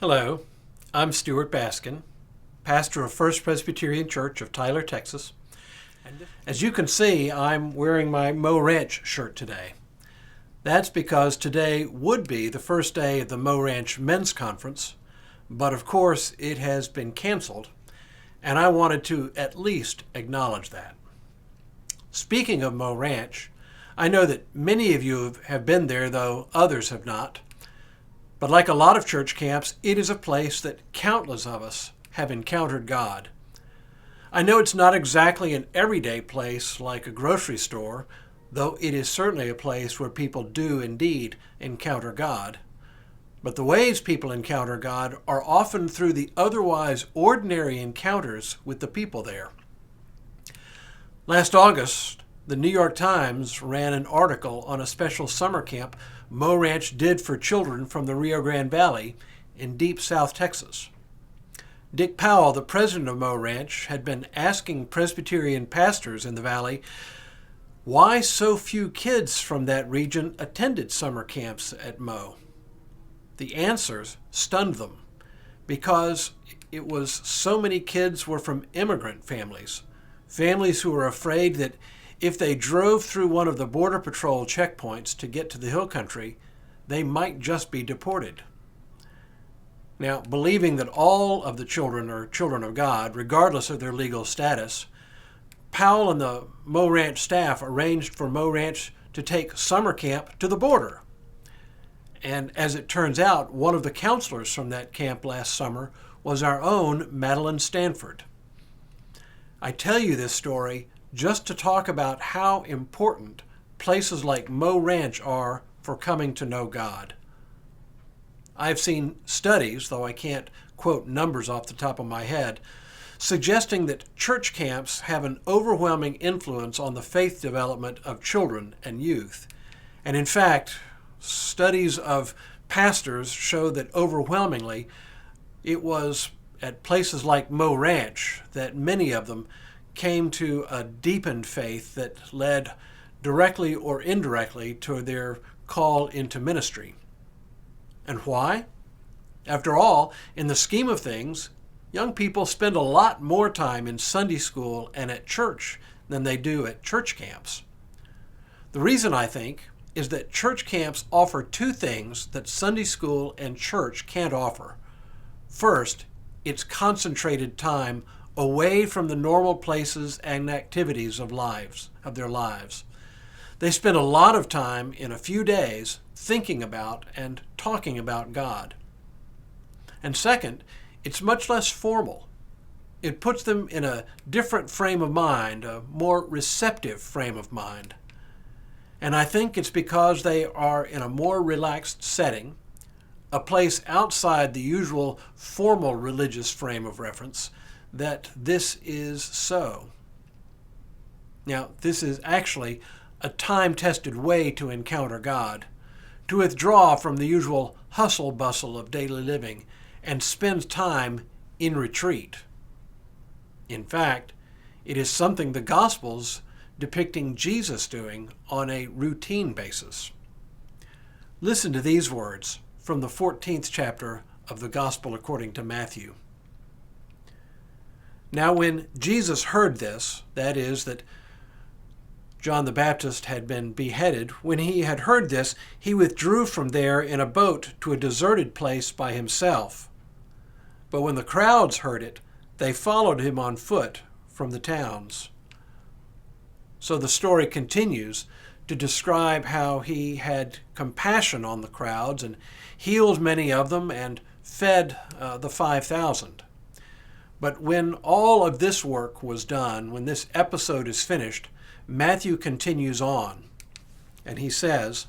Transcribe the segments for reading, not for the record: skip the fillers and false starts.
Hello, I'm Stuart Baskin, pastor of First Presbyterian Church of Tyler, Texas. As you can see, I'm wearing my Mo Ranch shirt today. That's because today would be the first day of the Mo Ranch Men's Conference, but of course it has been canceled, and I wanted to at least acknowledge that. Speaking of Mo Ranch, I know that many of you have been there, though others have not. But like a lot of church camps, it is a place that countless of us have encountered God. I know it's not exactly an everyday place like a grocery store, though it is certainly a place where people do indeed encounter God. But the ways people encounter God are often through the otherwise ordinary encounters with the people there. Last August, the New York Times ran an article on a special summer camp Mo Ranch did for children from the Rio Grande Valley in deep South Texas. Dick Powell, the president of Mo Ranch, had been asking Presbyterian pastors in the valley why so few kids from that region attended summer camps at Mo. The answers stunned them because it was so many kids were from immigrant families who were afraid that if they drove through one of the Border Patrol checkpoints to get to the hill country, they might just be deported. Now, believing that all of the children are children of God, regardless of their legal status, Powell and the Mo Ranch staff arranged for Mo Ranch to take summer camp to the border. And as it turns out, one of the counselors from that camp last summer was our own Madeline Stanford. I tell you this story just to talk about how important places like Mo Ranch are for coming to know God. I've seen studies, though I can't quote numbers off the top of my head, suggesting that church camps have an overwhelming influence on the faith development of children and youth. And in fact, studies of pastors show that overwhelmingly it was at places like Mo Ranch that many of them came to a deepened faith that led directly or indirectly to their call into ministry. And why? After all, in the scheme of things, young people spend a lot more time in Sunday school and at church than they do at church camps. The reason, I think, is that church camps offer two things that Sunday school and church can't offer. First, it's concentrated time away from the normal places and activities of their lives. They spend a lot of time in a few days thinking about and talking about God. And second, it's much less formal. It puts them in a different frame of mind, a more receptive frame of mind. And I think it's because they are in a more relaxed setting, a place outside the usual formal religious frame of reference, that this is so. Now, this is actually a time-tested way to encounter God, to withdraw from the usual hustle-bustle of daily living and spend time in retreat. In fact, it is something the Gospels depicting Jesus doing on a routine basis. Listen to these words from the 14th chapter of the Gospel according to Matthew. Now when Jesus heard this, that is, that John the Baptist had been beheaded, when he had heard this, he withdrew from there in a boat to a deserted place by himself. But when the crowds heard it, they followed him on foot from the towns. So the story continues to describe how he had compassion on the crowds and healed many of them and fed the 5,000. But when all of this work was done, when this episode is finished, Matthew continues on, and he says,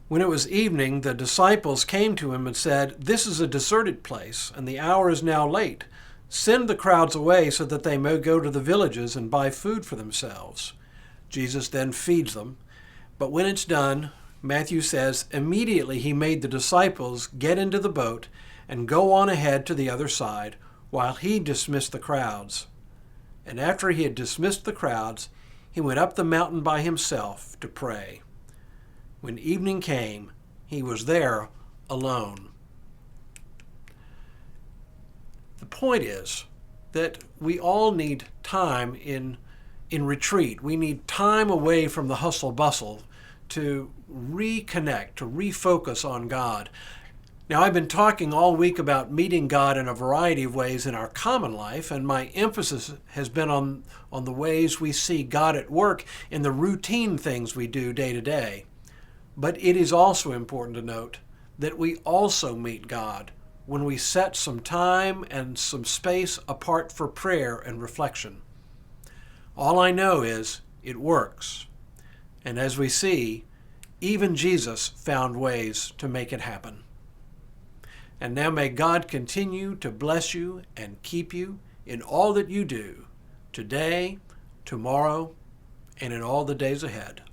"When it was evening, the disciples came to him and said, 'This is a deserted place, and the hour is now late. Send the crowds away so that they may go to the villages and buy food for themselves.' Jesus then feeds them. But when it's done, Matthew says, immediately he made the disciples get into the boat and go on ahead to the other side while he dismissed the crowds. And after he had dismissed the crowds, he went up the mountain by himself to pray. When evening came, he was there alone. The point is that we all need time in retreat. We need time away from the hustle bustle to reconnect, to refocus on God. Now, I've been talking all week about meeting God in a variety of ways in our common life, and my emphasis has been on the ways we see God at work in the routine things we do day to day. But it is also important to note that we also meet God when we set some time and some space apart for prayer and reflection. All I know is it works. And as we see, even Jesus found ways to make it happen. And now may God continue to bless you and keep you in all that you do, today, tomorrow, and in all the days ahead.